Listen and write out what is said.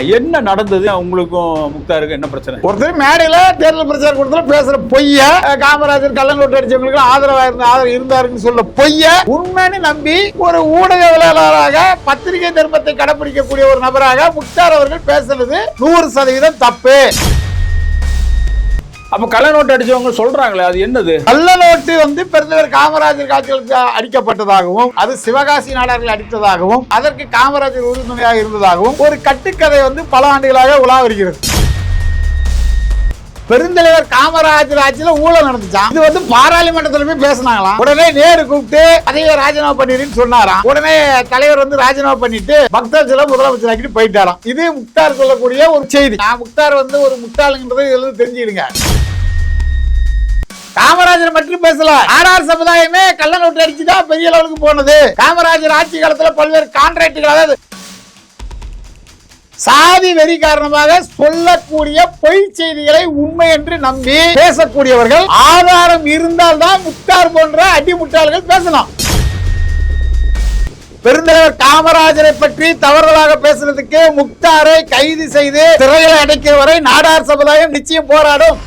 என்ன நடந்தது? உங்களுக்கும் முக்தாருக்கு என்ன பிரச்சனை? ஒருத்தர் மேடையில தேர்தல் பிரச்சார கூட்டத்துல பேசுற பொய்ய, காமராஜர் கள்ளநோட்டு அடிச்சவங்களுக்கு ஆதரவாக இருந்தாருன்னு சொல்ல பொய்ய உண்மைன்னு நம்பி ஒரு ஊடகவியலாளராக பத்திரிகை தர்மத்தை கடைபிடிக்கக்கூடிய ஒரு நபராக முக்தார் அவர்கள் பேசுறது 100% தப்பு. அப்ப கள்ளநோட்டு அடிச்சவங்க சொல்றாங்களே, அது என்னது? கள்ளநோட்டு பெருந்தலைவர் காமராஜர் காட்சிகளுக்கு அடிக்கப்பட்டதாகவும், அது சிவகாசி நாடார்கள் அடித்ததாகவும், அதற்கு காமராஜர் உறுதுணையாக இருந்ததாகவும் ஒரு கட்டுக்கதை பல ஆண்டுகளாக உலா வருகிறது. பெருந்தலைவர் காமராஜர் ஆட்சியில ஊழல் நடந்துச்சான். இது பாராளுமன்றத்தில் போய் பேசினாங்களாம். உடனே நேரு கூப்பிட்டு பதவியை ராஜினாமா பண்ணிருன்னு சொன்னாராம். உடனே தலைவர் ராஜினாமா பண்ணிட்டு பக்தர்ஜில முதலமைச்சர் ஆக்கிட்டு போயிட்டாராம். இது முக்தார் சொல்லக்கூடிய ஒரு செய்தி. நான் முக்தார் ஒரு முட்டாளுங்கிறதை தெரிஞ்சுக்கிடுங்க. காமராஜர் மட்டும் பேசல, ஆர்ஆர் சமுதாயமே கள்ள நோட்டு அடிச்சுதான் பெரிய அளவுக்கு போனது. காமராஜர் ஆட்சி காலத்துல பல்வேறு கான்ட்ராக்டுகள், அதாவது சாதி வெறி காரணமாக சொல்லக்கூடிய பொய் செய்திகளை உண்மை என்று நம்பி பேசக்கூடியவர்கள், ஆதாரம் இருந்தால் தான் முக்தார் போன்ற அடி முட்டாள்கள் பேசலாம். பெருந்தலைவர் காமராஜரை பற்றி தவறுதலாக பேசுறதுக்கு முக்தாரை கைது செய்து சிறையில் அடைக்கிற வரை நாடார் சமுதாயம் நிச்சயம் போராடும்.